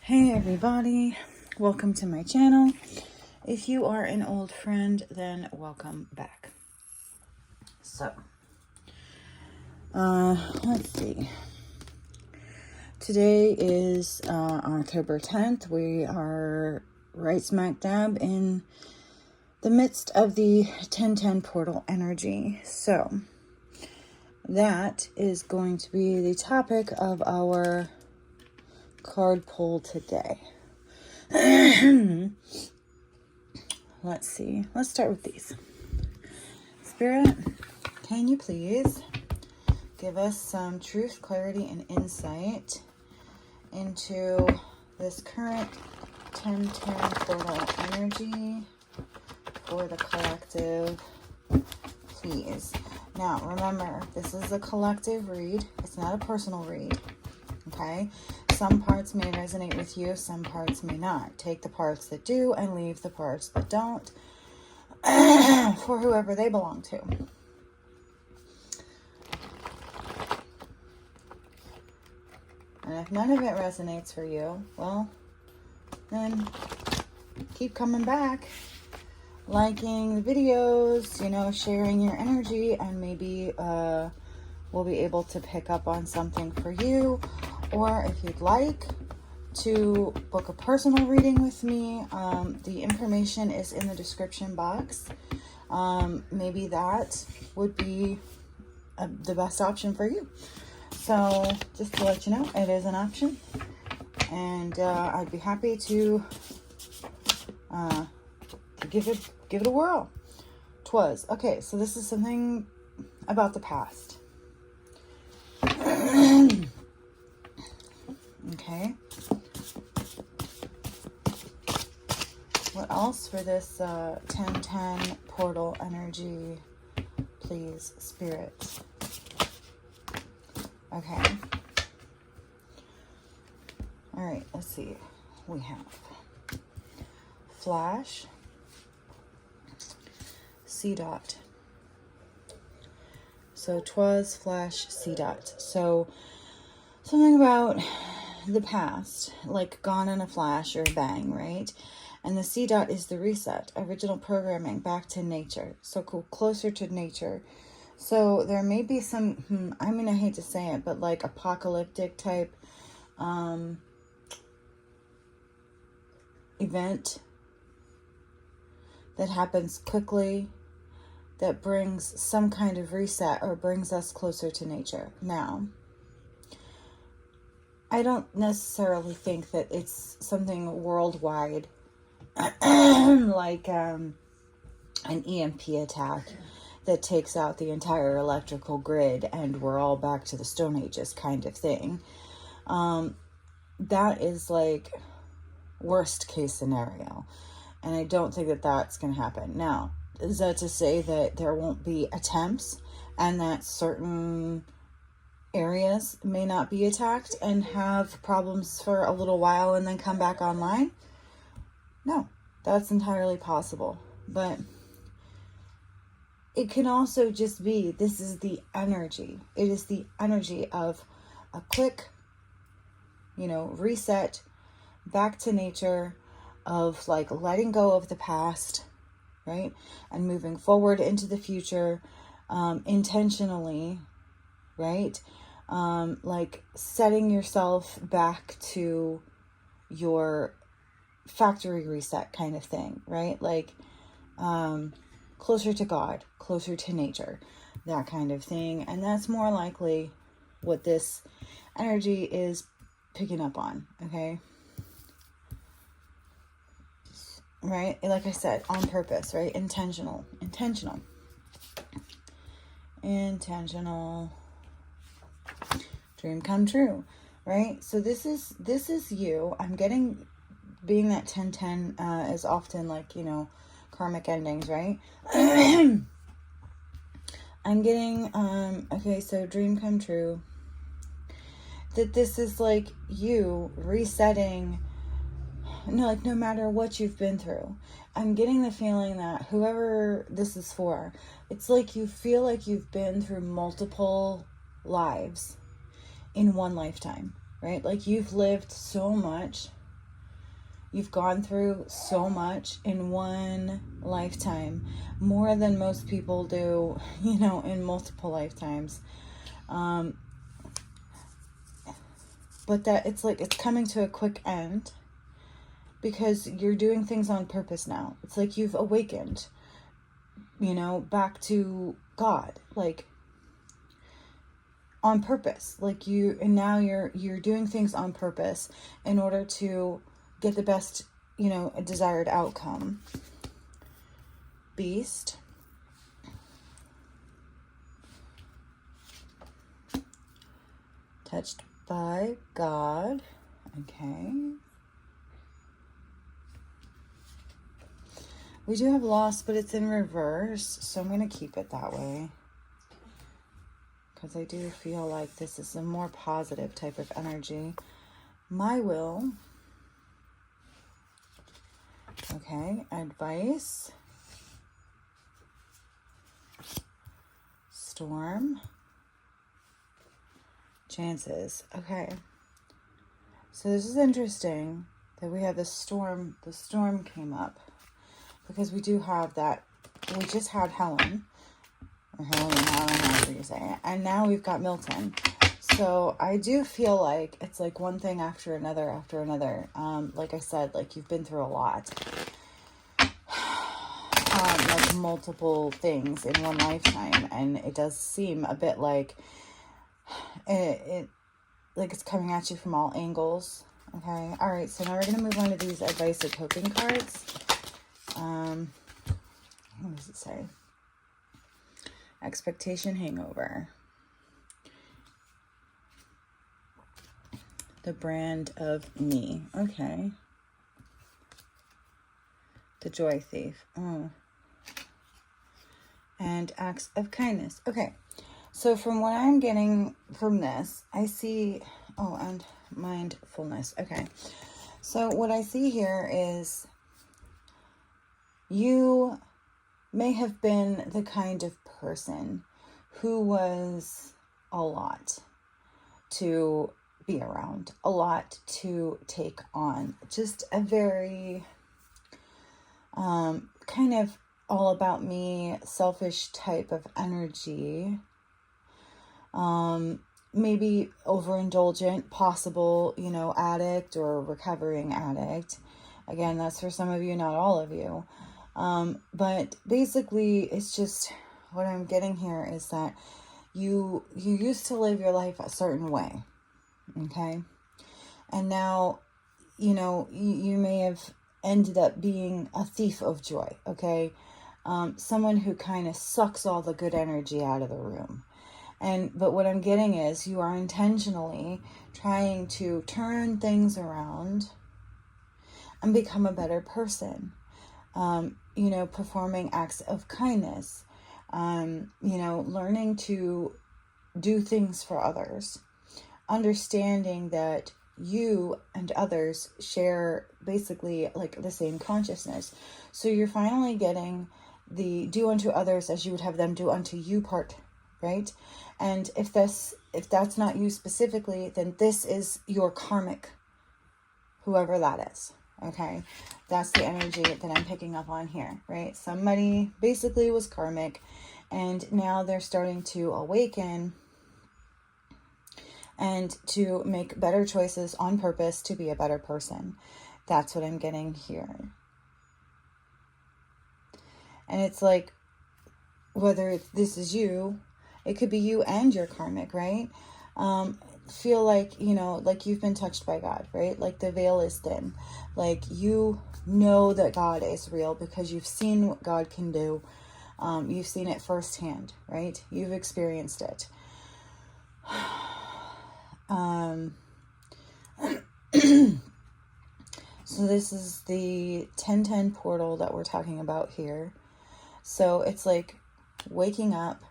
Hey everybody, welcome to my channel. If you are an old friend, then welcome back. So, let's see. Today is October 10th. We are right smack dab in the midst of the 1010 portal energy. So, that is going to be the topic of our card pull today. Let's see. Let's start with these. Spirit, can you please give us some truth, clarity, and insight into this current 1010 portal energy for the collective, please? Now, remember, this is a collective read. It's not a personal read. Okay? Some parts may resonate with you, some parts may not. Take the parts that do and leave the parts that don't for whoever they belong to. And if none of it resonates for you, well, then keep coming back, liking the videos, sharing your energy, and maybe we'll be able to pick up on something for you. Or if you'd like to book a personal reading with me, the information is in the description box. Maybe that would be the best option for you. So just to let you know, it is an option. And I'd be happy to give it a whirl. Twas. Okay, so this is something about the past. Okay. What else for this 1010 portal energy, please, Spirit? Okay. All right, let's see. We have Flash, C dot. So twas, Flash, C dot. So something about the past, like gone in a flash or a bang, right? And the C dot is the reset, original programming, back to nature. So closer to nature. So there may be some, I hate to say it, but like apocalyptic type event that happens quickly, that brings some kind of reset or brings us closer to nature. Now, I don't necessarily think that it's something worldwide, like an EMP attack that takes out the entire electrical grid and we're all back to the Stone Ages kind of thing. That is like worst case scenario. And I don't think that that's going to happen. Now, is that to say that there won't be attempts and that certain areas may not be attacked and have problems for a little while and then come back online? No, that's entirely possible. But it can also just be, this is the energy. It is the energy of a quick, reset back to nature, of like letting go of the past, right? And moving forward into the future, intentionally, right? Like setting yourself back to your factory reset kind of thing, right? Like, closer to God, closer to nature, that kind of thing. And that's more likely what this energy is picking up on, okay? Right? Like I said, on purpose, right? Intentional. Dream come true, right? So this is you. I'm getting, being that 1010 is often like, karmic endings, right? I'm getting, okay, so dream come true. That this is like you resetting, no matter what you've been through. I'm getting the feeling that whoever this is for, it's like you feel like you've been through multiple lives in one lifetime, right? Like you've lived so much You've gone through so much in one lifetime, more than most people do, you know, in multiple lifetimes. But that it's like it's coming to a quick end because you're doing things on purpose now. It's like you've awakened, you know, back to God, like on purpose. Like and now you're doing things on purpose in order to get the best, you know, a desired outcome. Beast. Touched by God. Okay. We do have lost, but it's in reverse, so I'm going to keep it that way. Because I do feel like this is a more positive type of energy. My will. Okay, advice. Storm. Chances. Okay. So this is interesting that we have the storm. The storm came up. Because we do have that, we just had Helen, or Helen, I don't know how you say it, and now we've got Milton. So I do feel like it's like one thing after another after another. Like I said, like you've been through a lot. Like multiple things in one lifetime, and it does seem a bit like it like it's coming at you from all angles. Okay, all right, so now we're going to move on to these advice and coping cards. What does it say? Expectation hangover. The brand of me. Okay. The joy thief. Oh. And acts of kindness. Okay. So from what I'm getting from this, I see, oh, and mindfulness. Okay. So what I see here is you may have been the kind of person who was a lot to be around, a lot to take on, just a very kind of all about me, selfish type of energy. Maybe overindulgent, possible, you know, addict or recovering addict. Again, that's for some of you, not all of you. But basically, it's just what I'm getting here is that you used to live your life a certain way, okay? And now, you know, you may have ended up being a thief of joy, okay? Someone who kind of sucks all the good energy out of the room. But what I'm getting is you are intentionally trying to turn things around and become a better person. You know, performing acts of kindness, you know, learning to do things for others, understanding that you and others share basically like the same consciousness. So you're finally getting the do unto others as you would have them do unto you part, right? And if that's not you specifically, then this is your karmic, whoever that is. Okay, that's the energy that I'm picking up on here, right? Somebody basically was karmic, and now they're starting to awaken and to make better choices on purpose to be a better person. That's what I'm getting here. And it's like, whether this is you, it could be you and your karmic, right? Feel like, you know, like you've been touched by God, right? Like the veil is thin. Like you know that God is real because you've seen what God can do. You've seen it firsthand, right? You've experienced it. So this is the 1010 portal that we're talking about here. So it's like waking up,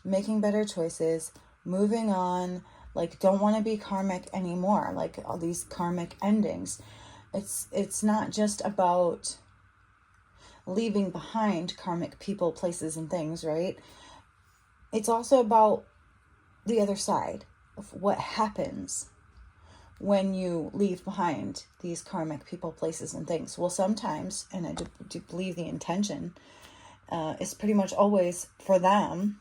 making better choices, moving on, like don't want to be karmic anymore, like all these karmic endings. It's not just about leaving behind karmic people, places, and things, right? It's also about the other side of what happens when you leave behind these karmic people, places, and things? Well, sometimes, and I do believe the intention is pretty much always for them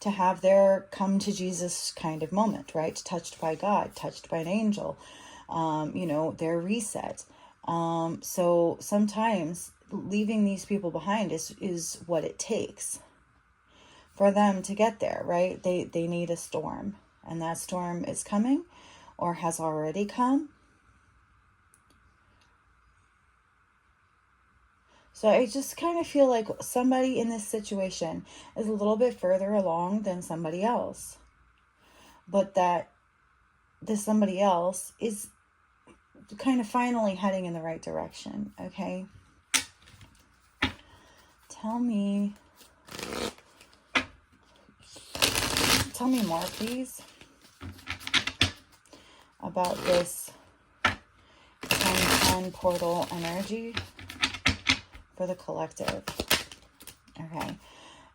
to have their come to Jesus kind of moment, right? Touched by God, touched by an angel, their reset. So sometimes leaving these people behind is what it takes for them to get there, right? They need a storm, and that storm is coming or has already come. So I just kind of feel like somebody in this situation is a little bit further along than somebody else. But that this somebody else is kind of finally heading in the right direction, okay? Tell me more, please, about this 10-10 portal energy for the collective.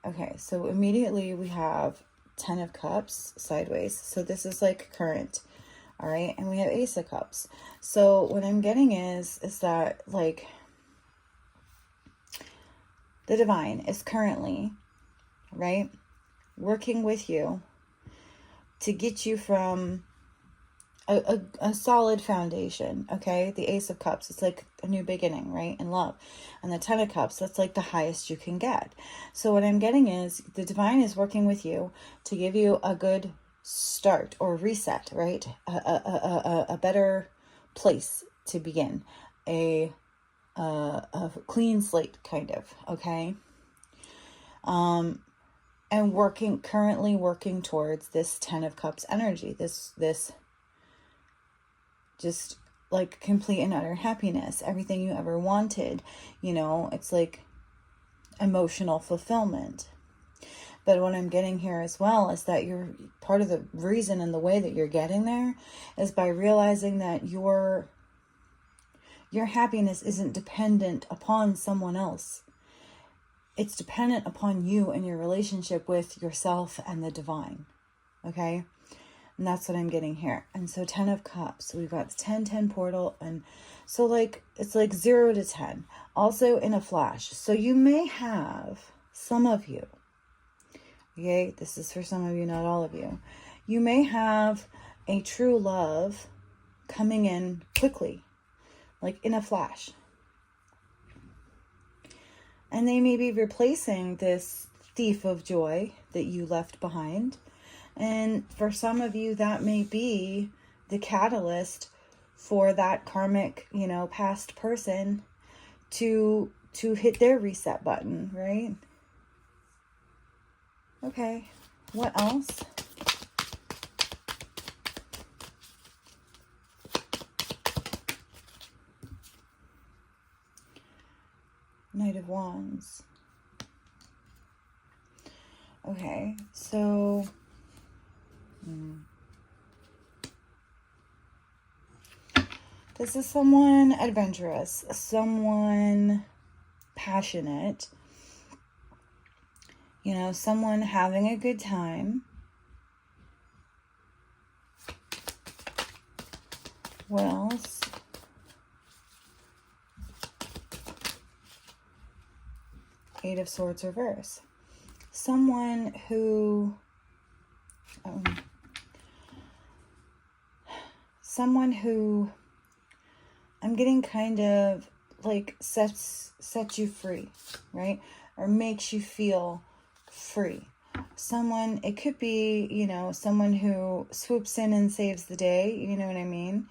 Okay, so immediately we have 10 of Cups sideways. So this is like current, all right? And we have Ace of Cups. So what I'm getting is that, like, the divine is currently, right, working with you to get you from a solid foundation, okay? The Ace of Cups, it's like a new beginning, right, in love. And the 10 of Cups, that's like the highest you can get. So what I'm getting is the divine is working with you to give you a good start or reset, right? A better place to begin, a clean slate, kind of, okay? And currently working towards this 10 of Cups energy, this just like complete and utter happiness, everything you ever wanted, it's like emotional fulfillment. But what I'm getting here as well is that you're part of the reason and the way that you're getting there is by realizing that your happiness isn't dependent upon someone else. It's dependent upon you and your relationship with yourself and the divine. Okay? And that's what I'm getting here. And so 10 of Cups, we've got the 10-10 portal. And so like, it's like 0 to 10. Also in a flash. So you may have, some of you, okay, this is for some of you, not all of you. You may have a true love coming in quickly, like in a flash. And they may be replacing this thief of joy that you left behind. And for some of you, that may be the catalyst for that karmic, past person to hit their reset button, right? Okay, what else? Knight of Wands. Okay, so this is someone adventurous, someone passionate, someone having a good time. What else? Eight of Swords reverse. Someone who I'm getting kind of like sets you free, right? Or makes you feel free. Someone, it could be, someone who swoops in and saves the day, you know what I mean?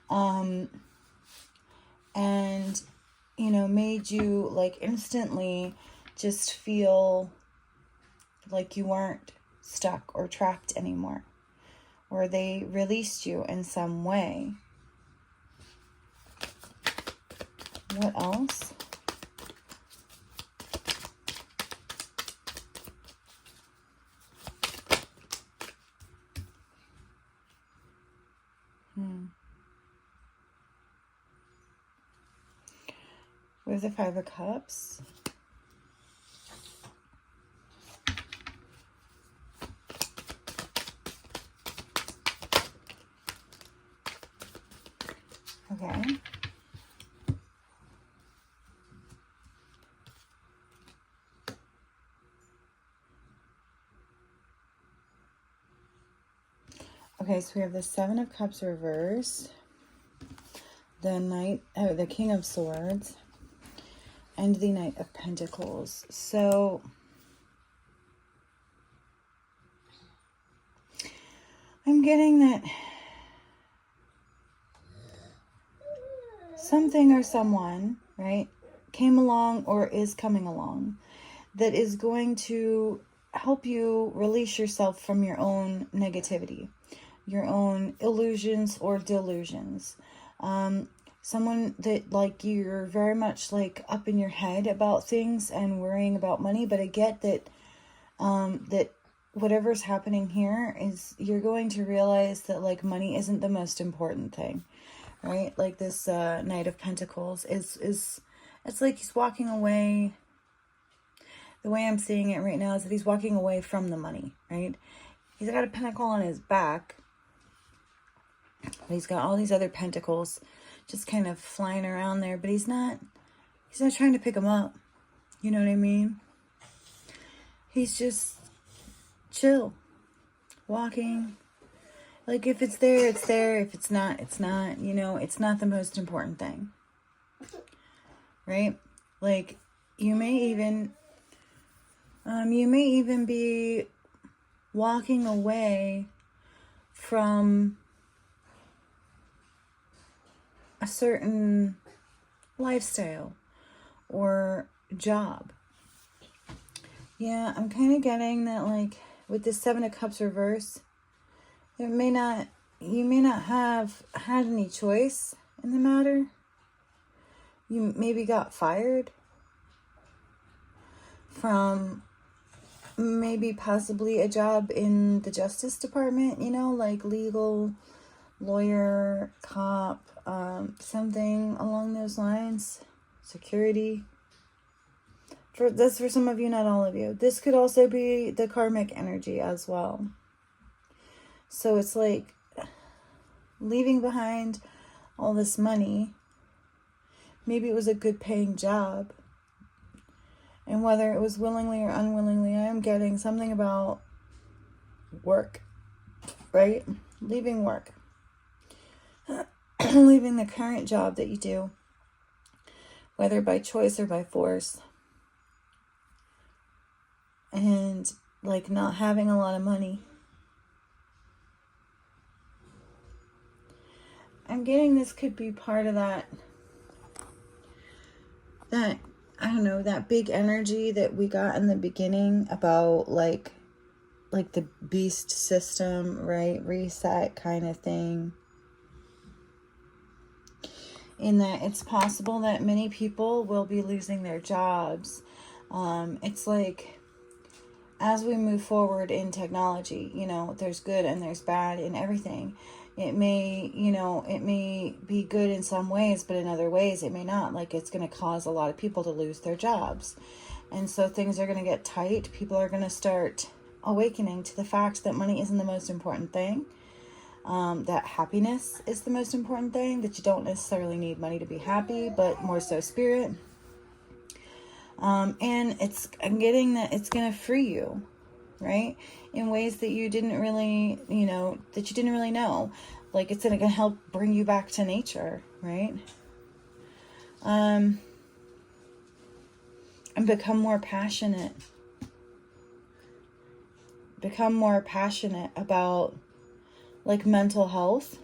And, made you like instantly just feel like you weren't stuck or trapped anymore. Or they released you in some way. What else? We have the Five of Cups. Okay. Okay, so we have the Seven of Cups reversed, the King of Swords, and the Knight of Pentacles. So I'm getting that something or someone, right, came along or is coming along that is going to help you release yourself from your own negativity, your own illusions or delusions. Someone that, like, you're very much like up in your head about things and worrying about money, but I get that that whatever's happening here is you're going to realize that, like, money isn't the most important thing, right? Like this Knight of Pentacles is it's like he's walking away. The way I'm seeing it right now is that he's walking away from the money, right? He's got a pentacle on his back, but he's got all these other pentacles just kind of flying around there, but he's not trying to pick them up. You know what I mean? He's just chill, walking. Like, if it's there, it's there. If it's not, it's not. You know, it's not the most important thing. Right? Like, you may even be walking away from a certain lifestyle or job. Yeah, I'm kind of getting that, like, with this Seven of Cups reverse, you may not have had any choice in the matter. You maybe got fired from maybe possibly a job in the Justice Department, you know, like legal, lawyer, cop, something along those lines, security. That's for some of you, not all of you. This could also be the karmic energy as well. So it's like leaving behind all this money. Maybe it was a good paying job. And whether it was willingly or unwillingly, I am getting something about work, right? Leaving work. Leaving the current job that you do, whether by choice or by force. And, like, not having a lot of money. I'm getting this could be part of that, I don't know, that big energy that we got in the beginning about, like the beast system, right? Reset kind of thing. In that it's possible that many people will be losing their jobs. It's like, as we move forward in technology, you know, there's good and there's bad in everything. It may be good in some ways, but in other ways it may not. Like, it's going to cause a lot of people to lose their jobs. And so things are going to get tight. People are going to start awakening to the fact that money isn't the most important thing. That happiness is the most important thing. That you don't necessarily need money to be happy, but more so spirit. And I'm getting that it's going to free you, right? In ways that you didn't really, know. Like, it's going to help bring you back to nature, right? And become more passionate. Become more passionate about, like, mental health.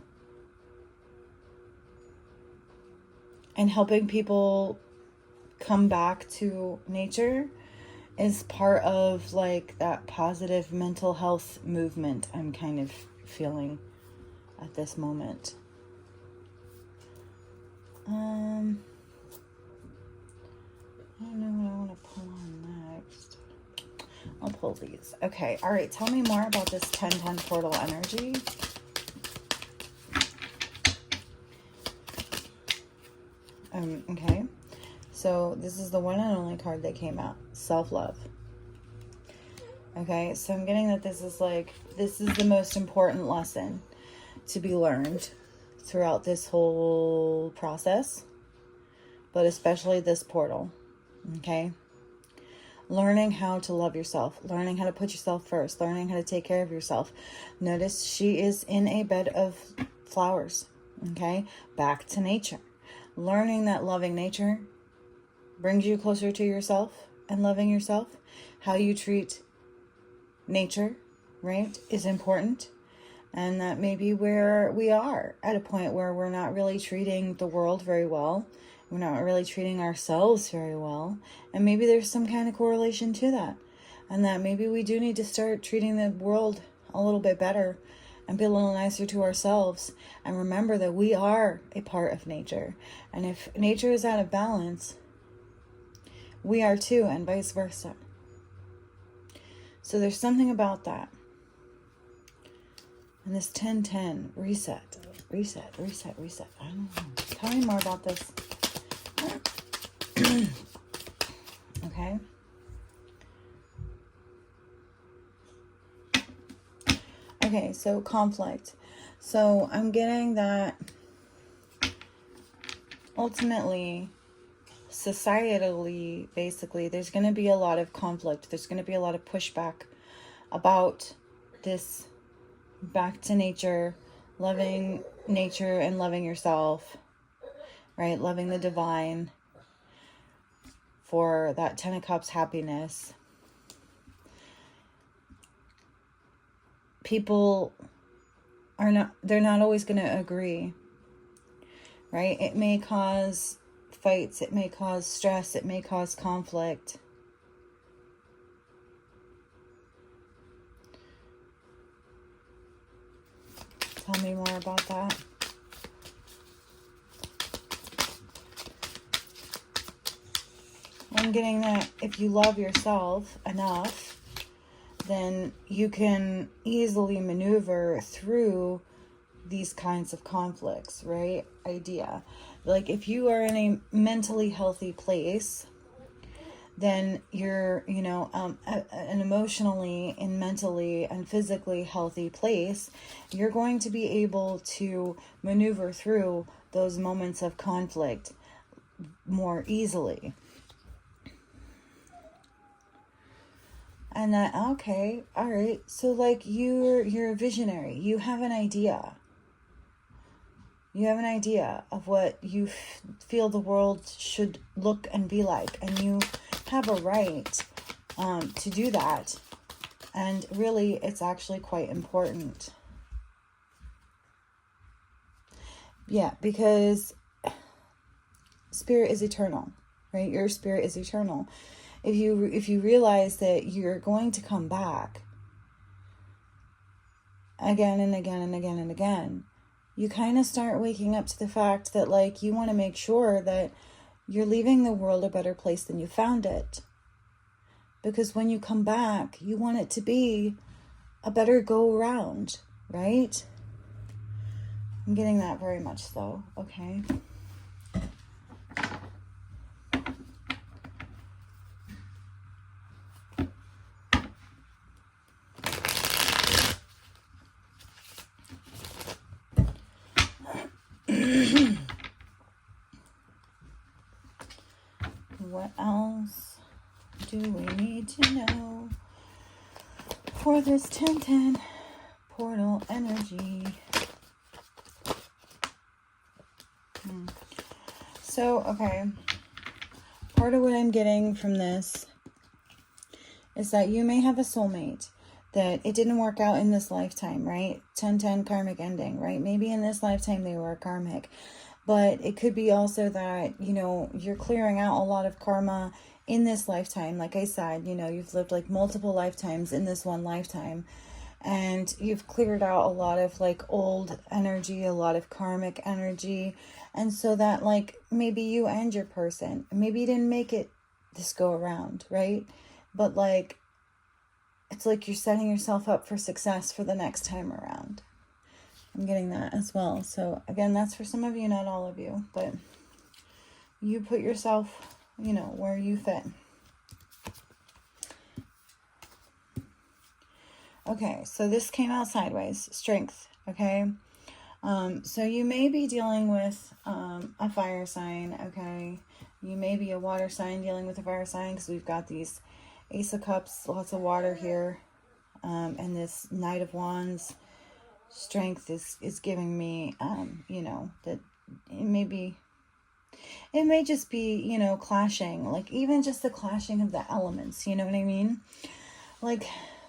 And helping people come back to nature is part of, like, that positive mental health movement I'm kind of feeling at this moment. I don't know what I want to pull on next. I'll pull these. Okay, all right, tell me more about this 1010 portal energy. Okay. So this is the one and only card that came out. Self-love. Okay, so I'm getting that this is the most important lesson to be learned throughout this whole process, but especially this portal, okay? Learning how to love yourself, learning how to put yourself first, learning how to take care of yourself. Notice she is in a bed of flowers, okay? Back to nature. Learning that loving nature brings you closer to yourself and loving yourself. How you treat nature, right, is important. And that maybe where we are at a point where we're not really treating the world very well. We're not really treating ourselves very well. And maybe there's some kind of correlation to that. And that maybe we do need to start treating the world a little bit better and be a little nicer to ourselves. And remember that we are a part of nature. And if nature is out of balance, we are too, and vice versa. So there's something about that. And this 10-10, reset. I don't know. Tell me more about this. Okay. Okay, so conflict. So I'm getting that ultimately, societally, basically, there's going to be a lot of conflict. There's going to be a lot of pushback about this back to nature, loving nature and loving yourself, right? Loving the divine for that 10 of Cups happiness. People they're not always going to agree, right? It may cause fights, it may cause stress, it may cause conflict. Tell me more about that. I'm getting that if you love yourself enough, then you can easily maneuver through these kinds of conflicts, right? Idea. Like if you are in a mentally healthy place, then you're, an emotionally and mentally and physically healthy place, you're going to be able to maneuver through those moments of conflict more easily. And that, okay, all right. So like you're a visionary. You have an idea. You have an idea of what you feel the world should look and be like. And you have a right to do that. And really, it's actually quite important. Yeah, because spirit is eternal, right? Your spirit is eternal. If you realize that you're going to come back again and again and again and again, you kind of start waking up to the fact that like you want to make sure that you're leaving the world a better place than you found it. Because when you come back, you want it to be a better go around, right? I'm getting that very much though, okay? What else do we need to know for this 10-10 portal energy? So, okay, part of what I'm getting from this is that you may have a soulmate that it didn't work out in this lifetime, right? 10-10 karmic ending, right? Maybe in this lifetime they were karmic. But it could be also that, you're clearing out a lot of karma in this lifetime. Like I said, you've lived like multiple lifetimes in this one lifetime. And you've cleared out a lot of like old energy, a lot of karmic energy. And so that like maybe you and your person, maybe you didn't make it this go around, right? But like, it's like you're setting yourself up for success for the next time around. I'm getting that as well. So again, that's for some of you, not all of you, but you put yourself, where you fit. Okay, so this came out sideways. Strength, okay? So you may be dealing with a fire sign, okay? You may be a water sign dealing with a fire sign, because we've got these Ace of Cups, lots of water here. And this Knight of Wands strength is giving me, you know, that it may just be, you know, clashing, like even just the clashing of the elements, you know what I mean? Like,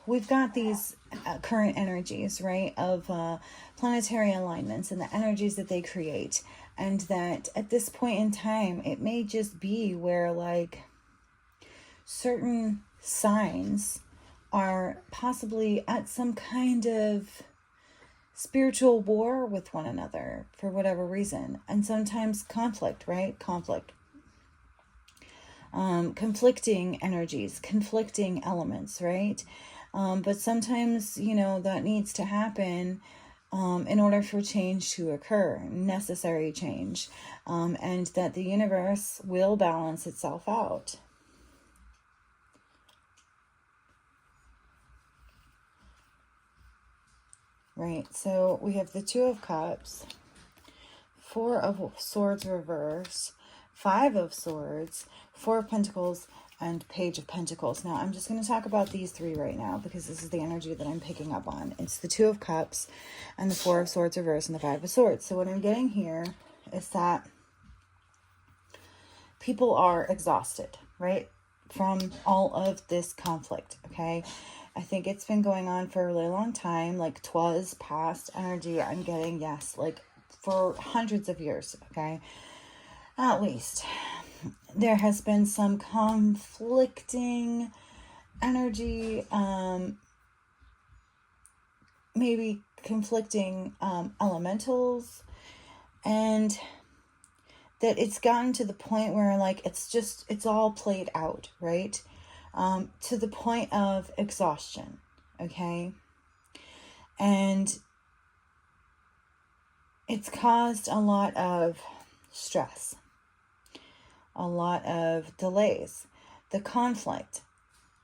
we've got these current energies, right, of planetary alignments and the energies that they create. And that at this point in time, it may just be where, like, certain signs are possibly at some kind of spiritual war with one another for whatever reason. And sometimes conflict, right? Conflict. Conflicting energies, conflicting elements, right? But sometimes, you know, that needs to happen in order for change to occur, necessary change, and that the universe will balance itself out. Right, so we have the Two of Cups, Four of Swords reverse, Five of Swords, Four of Pentacles, and Page of Pentacles. Now, I'm just going to talk about these three right now, because this is the energy that I'm picking up on. It's the Two of Cups, and the Four of Swords reverse, and the Five of Swords. So what I'm getting here is that people are exhausted, right, from all of this conflict, okay? I think it's been going on for a really long time, like 'twas past energy I'm getting, yes, like for hundreds of years, okay? At least. There has been some conflicting energy, maybe conflicting elementals, and that it's gotten to the point where, like, it's all played out, right? To the point of exhaustion, okay? And it's caused a lot of stress, a lot of delays. The conflict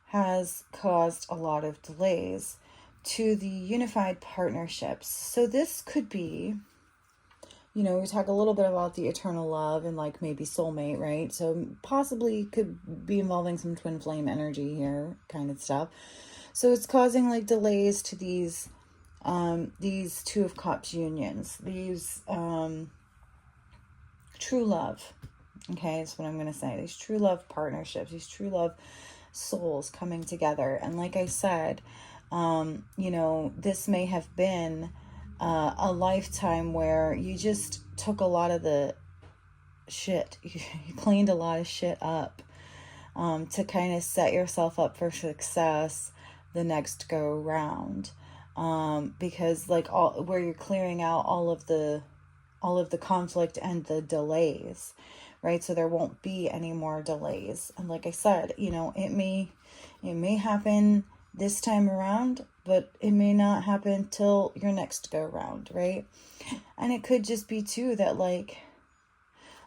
has caused a lot of delays to the unified partnerships. So this could be, you know, we talk a little bit about the eternal love and, like, maybe soulmate, right? So possibly could be involving some twin flame energy here, kind of stuff. So it's causing, like, delays to these Two of Cups unions, these true love. Okay, that's what I'm going to say. These true love partnerships, these true love souls coming together. And like I said, you know, this may have been a lifetime where you just took a lot of the shit. You cleaned a lot of shit up to kind of set yourself up for success the next go round. Because, like, all where you're clearing out all of the conflict and the delays, right? So there won't be any more delays. And like I said, you know, it may happen this time around, but it may not happen till your next go round, right? And it could just be too that, like,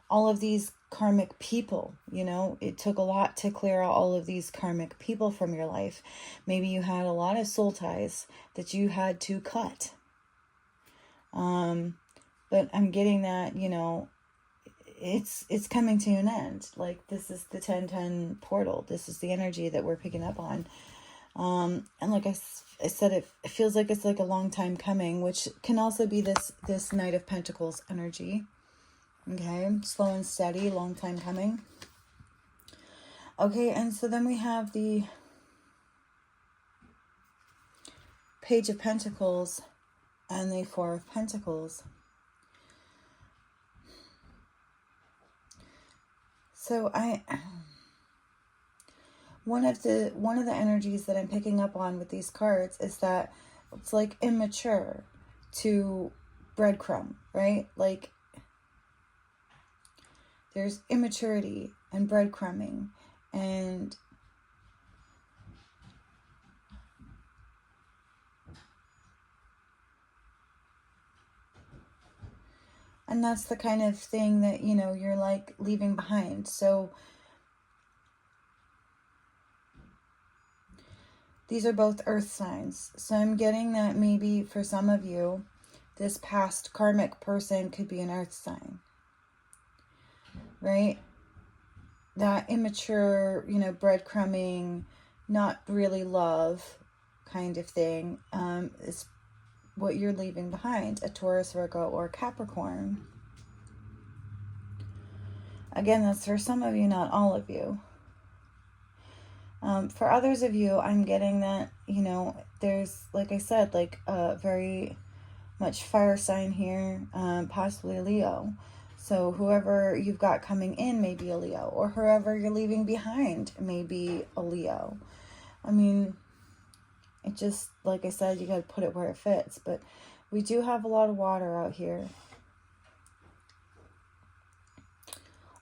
all of these karmic people, you know, it took a lot to clear out all of these karmic people from your life. Maybe you had a lot of soul ties that you had to cut. But I'm getting that, you know, it's coming to an end. Like, this is the 1010 portal. This is the energy that we're picking up on. And like I said, it feels like it's like a long time coming, which can also be this Knight of Pentacles energy. Okay, slow and steady, long time coming. Okay, and so then we have the Page of Pentacles and the Four of Pentacles. So one of the energies that I'm picking up on with these cards is that it's like immature to breadcrumb, right? Like, there's immaturity and breadcrumbing, and that's the kind of thing that, you know, you're like leaving behind. So these are both earth signs. So I'm getting that maybe for some of you, this past karmic person could be an earth sign, right? That immature, breadcrumbing, not really love kind of thing is what you're leaving behind, a Taurus, Virgo, or Capricorn. Again, that's for some of you, not all of you. For others of you, I'm getting that, there's, like I said, like a very much fire sign here, possibly a Leo. So whoever you've got coming in may be a Leo, or whoever you're leaving behind may be a Leo. I mean, it just, like I said, you got to put it where it fits. But we do have a lot of water out here.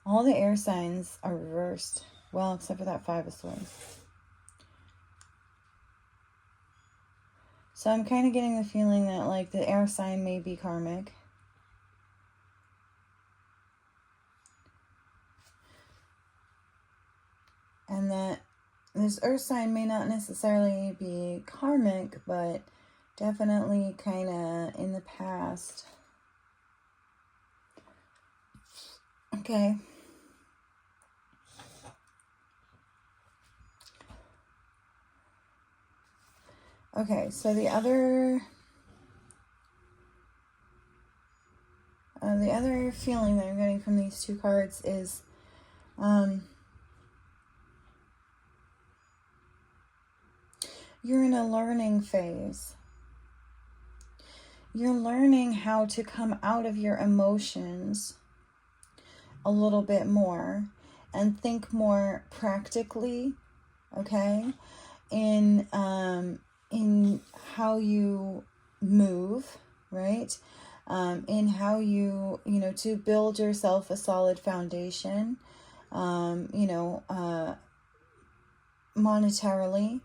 All the air signs are reversed. Well, except for that 5 of Swords. So I'm kind of getting the feeling that, like, the air sign may be karmic. And that this earth sign may not necessarily be karmic, but definitely kind of in the past. Okay. Okay, so the other feeling that I'm getting from these two cards is you're in a learning phase. You're learning how to come out of your emotions a little bit more and think more practically, okay, in how you move, right? In how you, to build yourself a solid foundation, monetarily.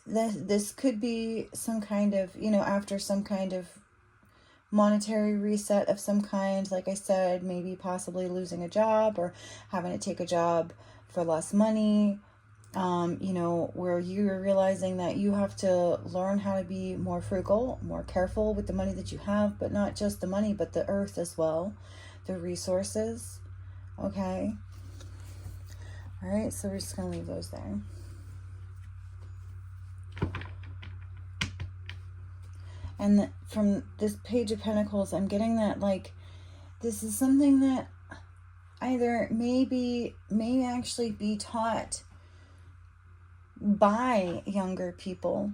This could be some kind of, after some kind of monetary reset of some kind, like I said, maybe possibly losing a job or having to take a job for less money, where you're realizing that you have to learn how to be more frugal, more careful with the money that you have, but not just the money, but the earth as well, the resources. Okay. All right. So we're just going to leave those there. And from this Page of Pentacles, I'm getting that, like, this is something that either may actually be taught by younger people,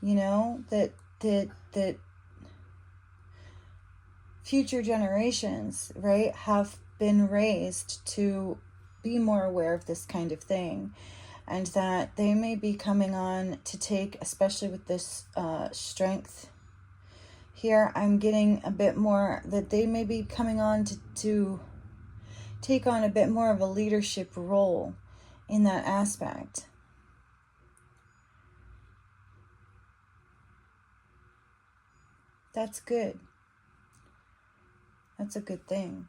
that future generations, right, have been raised to be more aware of this kind of thing, and that they may be coming on to take, especially with this strength here, I'm getting a bit more that they may be coming on to take on a bit more of a leadership role in that aspect. That's good. That's a good thing.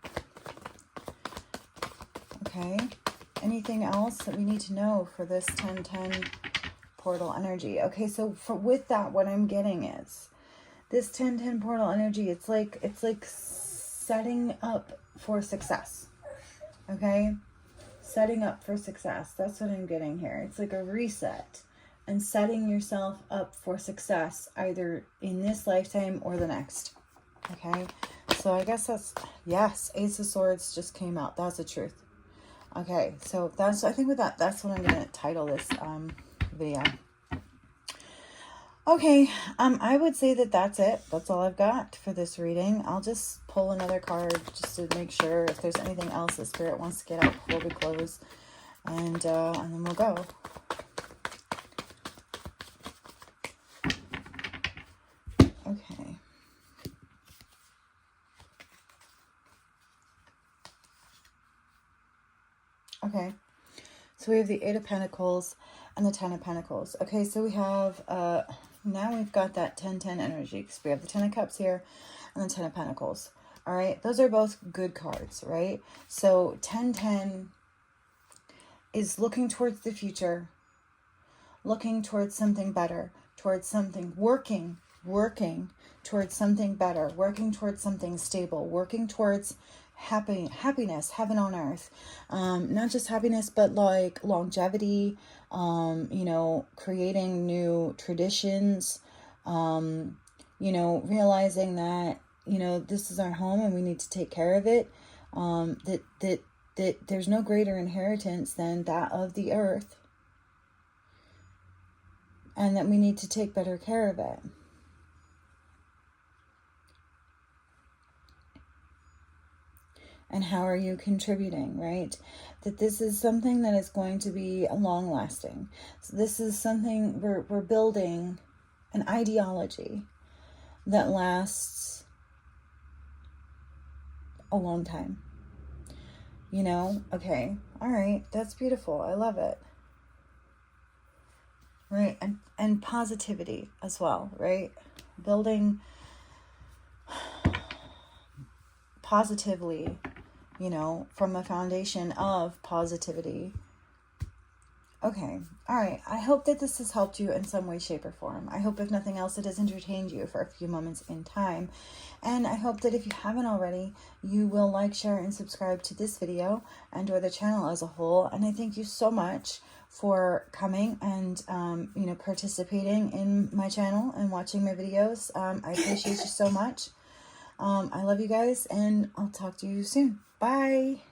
Okay. Anything else that we need to know for this 10-10 portal energy? Okay, so with that, what I'm getting is this 10-10 portal energy, it's like setting up for success. Okay? Setting up for success. That's what I'm getting here. It's like a reset and setting yourself up for success either in this lifetime or the next. Okay? So I guess that's, yes, Ace of Swords just came out. That's the truth. Okay, so that's, I think with that, that's what I'm going to title this video. Okay, I would say that that's it. That's all I've got for this reading. I'll just pull another card just to make sure if there's anything else that Spirit wants to get out before we close. And then we'll go. Okay. Okay, so we have the 8 of Pentacles and the 10 of Pentacles. Okay, so we have, now we've got that 10-10 energy, because we have the 10 of Cups here and the 10 of Pentacles. All right, those are both good cards, right? So 10-10 is looking towards the future, looking towards something better, towards something, working working towards something better, working towards something stable, working towards happiness, heaven on earth. Not just happiness, but like longevity, you know, creating new traditions, you know, realizing that, you know, this is our home and we need to take care of it. That there's no greater inheritance than that of the earth, and that we need to take better care of it. And how are you contributing, right? That this is something that is going to be long lasting. So this is something we're building an ideology that lasts a long time. You know, okay, all right, that's beautiful. I love it. Right, and positivity as well, right? Building positively, you know, from a foundation of positivity. Okay, all right. I hope that this has helped you in some way, shape, or form. I hope, if nothing else, it has entertained you for a few moments in time. And I hope that if you haven't already, you will like, share, and subscribe to this video and or the channel as a whole. And I thank you so much for coming and, you know, participating in my channel and watching my videos. I appreciate you so much. I love you guys, and I'll talk to you soon. Bye.